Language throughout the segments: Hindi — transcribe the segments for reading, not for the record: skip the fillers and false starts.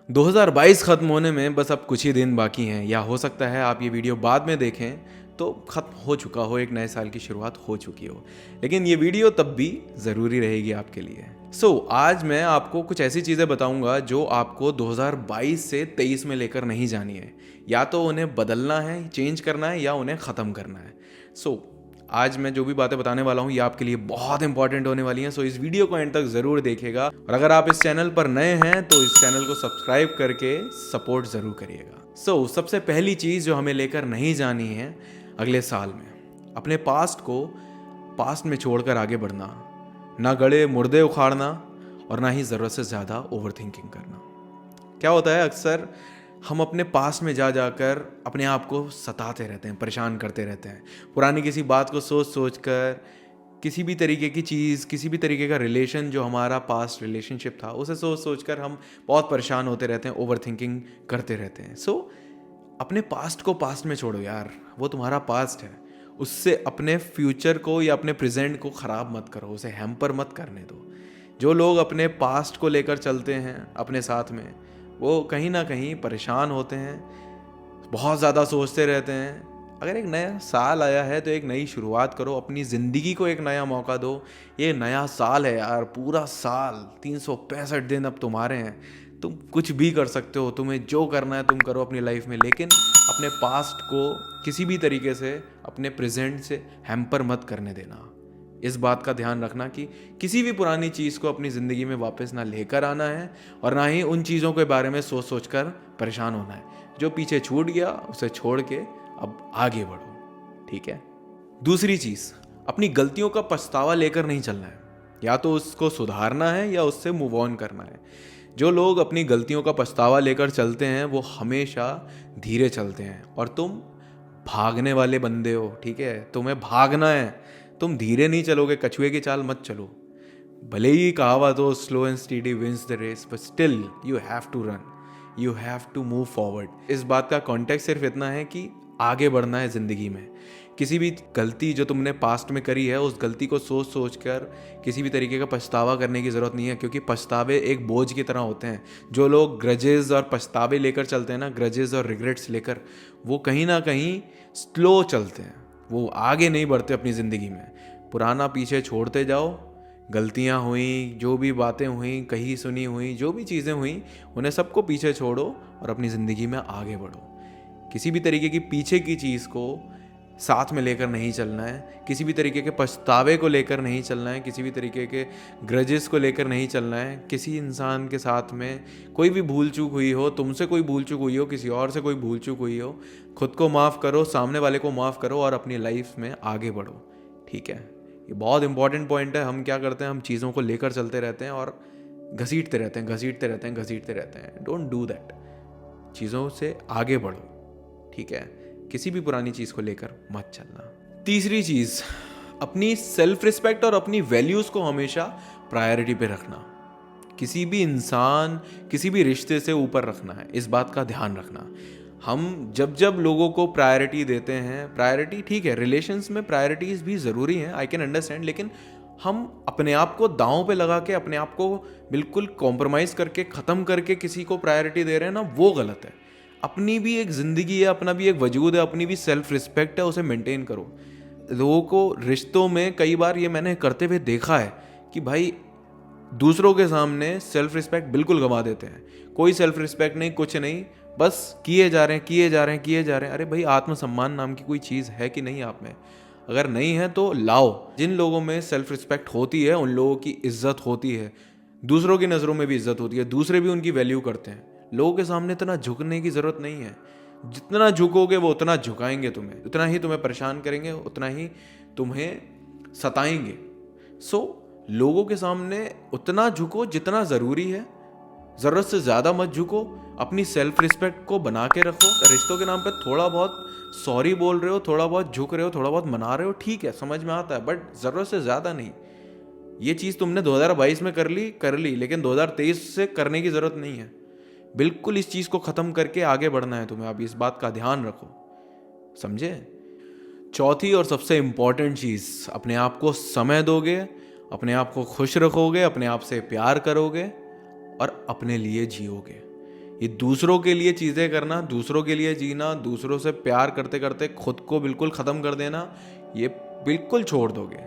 2022 ख़त्म होने में बस अब कुछ ही दिन बाकी हैं, या हो सकता है आप ये वीडियो बाद में देखें तो ख़त्म हो चुका हो, एक नए साल की शुरुआत हो चुकी हो, लेकिन ये वीडियो तब भी ज़रूरी रहेगी आपके लिए। आज मैं आपको कुछ ऐसी चीज़ें बताऊंगा जो आपको 2022 से 23 में लेकर नहीं जानी है, या तो उन्हें बदलना है, चेंज करना है, या उन्हें ख़त्म करना है। आज मैं जो भी बातें बताने वाला हूँ ये आपके लिए बहुत इंपॉर्टेंट होने वाली हैं। इस वीडियो को एंड तक ज़रूर देखिएगा, और अगर आप इस चैनल पर नए हैं तो इस चैनल को सब्सक्राइब करके सपोर्ट ज़रूर करिएगा। सबसे पहली चीज़ जो हमें लेकर नहीं जानी है अगले साल में, अपने पास्ट को पास्ट में छोड़कर आगे बढ़ना, ना गड़े मुर्दे उखाड़ना और ना ही ज़रूरत से ज़्यादा ओवर थिंकिंग करना। क्या होता है, अक्सर हम अपने पास में जा जाकर अपने आप को सताते रहते हैं, परेशान करते रहते हैं। पुरानी किसी बात को सोच सोच कर, किसी भी तरीके की चीज़, किसी भी तरीके का रिलेशन जो हमारा पास्ट रिलेशनशिप था उसे सोच सोच कर हम बहुत परेशान होते रहते हैं, ओवर थिंकिंग करते रहते हैं। अपने पास्ट को पास्ट में छोड़ो यार, वो तुम्हारा पास्ट है। उससे अपने फ्यूचर को या अपने प्रेजेंट को ख़राब मत करो, उसे हैम्पर मत करने दो। जो लोग अपने पास्ट को लेकर चलते हैं अपने साथ में, वो कहीं ना कहीं परेशान होते हैं, बहुत ज़्यादा सोचते रहते हैं। अगर एक नया साल आया है तो एक नई शुरुआत करो, अपनी ज़िंदगी को एक नया मौका दो। ये नया साल है यार, पूरा साल 365 दिन अब तुम्हारे हैं। तुम कुछ भी कर सकते हो, तुम्हें जो करना है तुम करो अपनी लाइफ में, लेकिन अपने पास्ट को किसी भी तरीके से अपने प्रेजेंट से हैम्पर मत करने देना। इस बात का ध्यान रखना कि किसी भी पुरानी चीज़ को अपनी ज़िंदगी में वापस ना लेकर आना है, और ना ही उन चीज़ों के बारे में सोच सोच कर परेशान होना है। जो पीछे छूट गया उसे छोड़ के अब आगे बढ़ो, ठीक है। दूसरी चीज़, अपनी गलतियों का पछतावा लेकर नहीं चलना है, या तो उसको सुधारना है या उससे मूव ऑन करना है। जो लोग अपनी गलतियों का पछतावा लेकर चलते हैं वो हमेशा धीरे चलते हैं, और तुम भागने वाले बंदे हो, ठीक है। तुम्हें भागना है, तुम धीरे नहीं चलोगे, कछुए की चाल मत चलो। भले ही कहावत हो slow and steady wins the race, but still you have to run, you have to move forward. इस बात का कॉन्टेक्स्ट सिर्फ इतना है कि आगे बढ़ना है ज़िंदगी में। किसी भी गलती जो तुमने पास्ट में करी है उस गलती को सोच सोच कर किसी भी तरीके का पछतावा करने की ज़रूरत नहीं है, क्योंकि पछतावे एक बोझ की तरह होते हैं। जो लोग ग्रजेस और पछतावे लेकर चलते हैं ना, ग्रजेस और रिग्रेट्स लेकर, वो कहीं ना कहीं स्लो चलते हैं, वो आगे नहीं बढ़ते अपनी ज़िंदगी में। पुराना पीछे छोड़ते जाओ, गलतियाँ हुई, जो भी बातें हुई, कहीं सुनी हुई जो भी चीज़ें हुई, उन्हें सबको पीछे छोड़ो और अपनी ज़िंदगी में आगे बढ़ो। किसी भी तरीके की पीछे की चीज़ को साथ में लेकर नहीं चलना है, किसी भी तरीके के पछतावे को लेकर नहीं चलना है, किसी भी तरीके के ग्रजेस को लेकर नहीं चलना है। किसी इंसान के साथ में कोई भी भूल चूक हुई हो, तुमसे कोई भूल चूक हुई हो, किसी और से कोई भूल चूक हुई हो, खुद को माफ़ करो, सामने वाले को माफ़ करो और अपनी लाइफ में आगे बढ़ो, ठीक है। ये बहुत इंपॉर्टेंट पॉइंट है। हम क्या करते हैं, हम चीज़ों को लेकर चलते रहते हैं और घसीटते रहते हैं, घसीटते रहते हैं, घसीटते रहते हैं। Don't do that. चीज़ों से आगे बढ़ो, ठीक है। किसी भी पुरानी चीज़ को लेकर मत चलना। तीसरी चीज़, अपनी सेल्फ रिस्पेक्ट और अपनी वैल्यूज़ को हमेशा प्रायोरिटी पे रखना। किसी भी इंसान, किसी भी रिश्ते से ऊपर रखना है, इस बात का ध्यान रखना। हम जब जब लोगों को प्रायोरिटी देते हैं, प्रायोरिटी ठीक है, रिलेशंस में प्रायोरिटीज़ भी ज़रूरी हैं, आई कैन अंडरस्टैंड, लेकिन हम अपने आप को दांव पे लगा के, अपने आप को बिल्कुल कॉम्प्रोमाइज़ करके, ख़त्म करके किसी को प्रायोरिटी दे रहे हैं ना, वो गलत है। अपनी भी एक ज़िंदगी है, अपना भी एक वजूद है, अपनी भी सेल्फ रिस्पेक्ट है, उसे मेंटेन करो। लोगों को रिश्तों में कई बार ये मैंने करते हुए देखा है कि भाई दूसरों के सामने सेल्फ रिस्पेक्ट बिल्कुल गंवा देते हैं। कोई सेल्फ रिस्पेक्ट नहीं, कुछ नहीं, बस किए जा रहे हैं, किए जा रहे हैं, किए जा रहे हैं। अरे भाई, आत्मसम्मान नाम की कोई चीज़ है कि नहीं आप में? अगर नहीं है तो लाओ। जिन लोगों में सेल्फ रिस्पेक्ट होती है उन लोगों की इज्जत होती है, दूसरों की नज़रों में भी इज्जत होती है, दूसरे भी उनकी वैल्यू करते हैं। लोगों के सामने इतना झुकने की ज़रूरत नहीं है। जितना झुकोगे वो उतना झुकाएंगे तुम्हें, उतना ही तुम्हें परेशान करेंगे, उतना ही तुम्हें सताएंगे। लोगों के सामने उतना झुको जितना ज़रूरी है, ज़रूरत से ज़्यादा मत झुको। अपनी सेल्फ रिस्पेक्ट को बना के रखो। रिश्तों के नाम पे थोड़ा बहुत सॉरी बोल रहे हो, थोड़ा बहुत झुक रहे हो, थोड़ा बहुत मना रहे हो, ठीक है, समझ में आता है, बट ज़रूरत से ज़्यादा नहीं। ये चीज़ तुमने 2022 में कर ली, लेकिन 2023 से करने की ज़रूरत नहीं है। बिल्कुल इस चीज़ को ख़त्म करके आगे बढ़ना है तुम्हें। अब इस बात का ध्यान रखो, समझे। चौथी और सबसे इम्पॉर्टेंट चीज़, अपने आप को समय दोगे, अपने आप को खुश रखोगे, अपने आप से प्यार करोगे और अपने लिए जियोगे। ये दूसरों के लिए चीज़ें करना, दूसरों के लिए जीना, दूसरों से प्यार करते करते खुद को बिल्कुल ख़त्म कर देना, ये बिल्कुल छोड़ दोगे।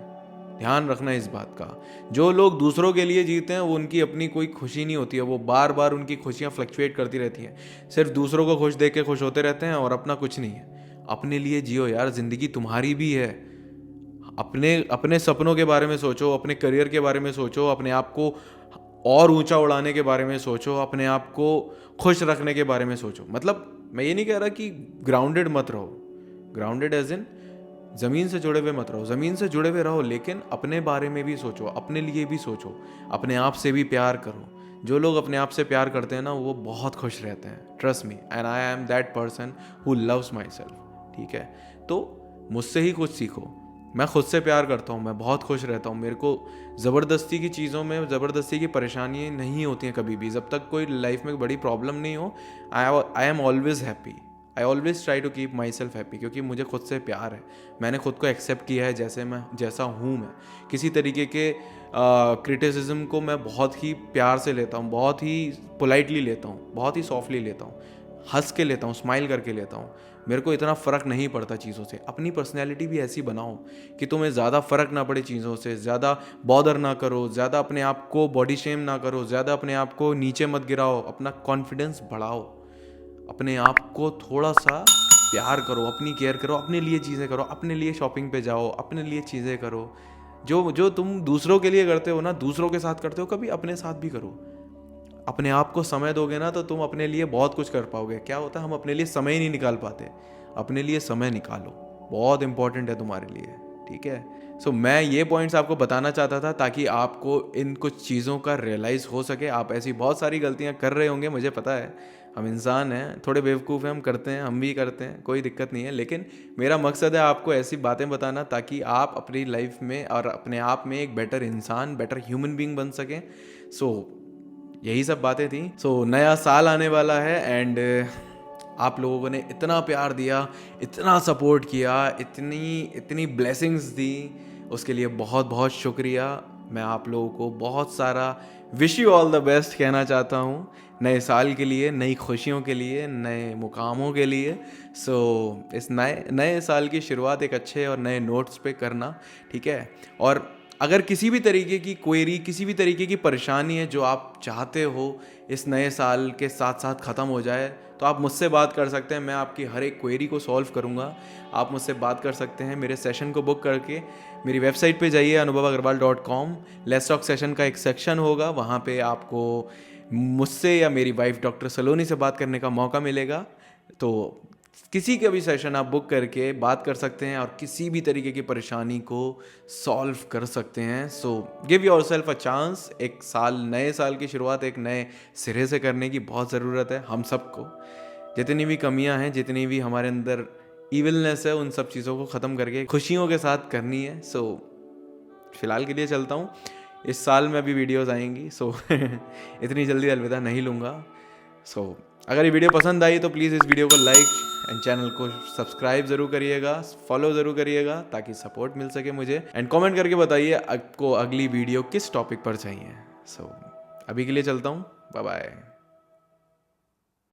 ध्यान रखना इस बात का। जो लोग दूसरों के लिए जीते हैं वो उनकी अपनी कोई खुशी नहीं होती है, वो बार बार उनकी खुशियाँ फ्लक्चुएट करती रहती हैं, सिर्फ दूसरों को खुश देख के खुश होते रहते हैं और अपना कुछ नहीं है। अपने लिए जियो यार, ज़िंदगी तुम्हारी भी है। अपने अपने सपनों के बारे में सोचो, अपने करियर के बारे में सोचो, अपने आप को और ऊंचा उड़ाने के बारे में सोचो, अपने आप को खुश रखने के बारे में सोचो। मतलब मैं ये नहीं कह रहा कि ग्राउंडेड मत रहो, ग्राउंडेड एज इन ज़मीन से जुड़े हुए मत रहो, ज़मीन से जुड़े हुए रहो, लेकिन अपने बारे में भी सोचो, अपने लिए भी सोचो, अपने आप से भी प्यार करो। जो लोग अपने आप से प्यार करते हैं ना, वो बहुत खुश रहते हैं। Trust me, and I am that person who loves my self. ठीक है, तो मुझसे ही कुछ सीखो। मैं खुद से प्यार करता हूँ, मैं बहुत खुश रहता हूँ। मेरे को ज़बरदस्ती की चीज़ों में, ज़बरदस्ती की परेशानियाँ नहीं होती हैं कभी भी। जब तक कोई लाइफ में बड़ी प्रॉब्लम नहीं हो, I am always happy. I always try to keep myself happy, क्योंकि मुझे खुद से प्यार है। मैंने खुद को एक्सेप्ट किया है जैसा हूँ मैं। किसी तरीके के क्रिटिसिज्म को मैं बहुत ही प्यार से लेता हूँ, बहुत ही पोलाइटली लेता हूँ, बहुत ही सॉफ्टली लेता हूँ, हंस के लेता हूँ, स्माइल करके लेता हूँ। मेरे को इतना फ़र्क नहीं पड़ता चीज़ों से। अपनी पर्सनैलिटी भी ऐसी बनाओ कि तुम्हें ज़्यादा फ़र्क ना पड़े चीज़ों से, ज़्यादा बॉदर ना करो, ज़्यादा अपने आप को बॉडी शेम ना करो, ज़्यादा अपने आप को नीचे मत गिराओ, अपना कॉन्फिडेंस बढ़ाओ, अपने आप को थोड़ा सा प्यार करो, अपनी केयर करो, अपने लिए चीज़ें करो, अपने लिए शॉपिंग पे जाओ, अपने लिए चीज़ें करो। जो जो तुम दूसरों के लिए करते हो ना, दूसरों के साथ करते हो, कभी अपने साथ भी करो। अपने आप को समय दोगे ना तो तुम अपने लिए बहुत कुछ कर पाओगे। क्या होता है, हम अपने लिए समय ही नहीं निकाल पाते। अपने लिए समय निकालो, बहुत इंपॉर्टेंट है तुम्हारे लिए। ठीक है, सो मैं ये पॉइंट्स आपको बताना चाहता था ताकि आपको इन कुछ चीज़ों का रियलाइज़ हो सके। आप ऐसी बहुत सारी गलतियाँ कर रहे होंगे, मुझे पता है, हम इंसान हैं, थोड़े बेवकूफ़ हैं, हम करते हैं, हम भी करते हैं, कोई दिक्कत नहीं है। लेकिन मेरा मकसद है आपको ऐसी बातें बताना ताकि आप अपनी लाइफ में और अपने आप में एक बेटर इंसान, बेटर ह्यूमन बीइंग बन सकें। सो यही सब बातें थी। सो नया साल आने वाला है एंड आप लोगों ने इतना प्यार दिया, इतना सपोर्ट किया, इतनी इतनी ब्लेसिंग्स दी, उसके लिए बहुत बहुत शुक्रिया। मैं आप लोगों को बहुत सारा wish you all the best कहना चाहता हूँ नए साल के लिए, नई खुशियों के लिए, नए मुकामों के लिए। सो इस नए नए साल की शुरुआत एक अच्छे और नए नोट्स पे करना। ठीक है, और अगर किसी भी तरीके की क्वेरी, किसी भी तरीके की परेशानी है जो आप चाहते हो इस नए साल के साथ साथ ख़त्म हो जाए, तो आप मुझसे बात कर सकते हैं। मैं आपकी हर एक क्वेरी को सॉल्व करूंगा। आप मुझसे बात कर सकते हैं मेरे सेशन को बुक करके। मेरी वेबसाइट पे जाइए anubhavagarwal.com। लेट्स टॉक सेशन का एक सेक्शन होगा, वहाँ पे आपको मुझसे या मेरी वाइफ डॉक्टर सलोनी से बात करने का मौका मिलेगा। तो किसी का भी सेशन आप बुक करके बात कर सकते हैं और किसी भी तरीके की परेशानी को सॉल्व कर सकते हैं। So give your self a chance. एक साल, नए साल की शुरुआत एक नए सिरे से करने की बहुत ज़रूरत है हम सबको। जितनी भी कमियां हैं, जितनी भी हमारे अंदर इविलनेस है, उन सब चीज़ों को ख़त्म करके खुशियों के साथ करनी है। सो फिलहाल के लिए चलता हूँ। इस साल में अभी वीडियोज़ आएंगी, सो इतनी जल्दी अलविदा नहीं लूँगा। सो अगर ये वीडियो पसंद आई तो प्लीज़ इस वीडियो को लाइक एंड चैनल को सब्सक्राइब ज़रूर करिएगा, फॉलो ज़रूर करिएगा ताकि सपोर्ट मिल सके मुझे। एंड कमेंट करके बताइए आपको अगली वीडियो किस टॉपिक पर चाहिए। सो अभी के लिए चलता हूँ, बाय बाय।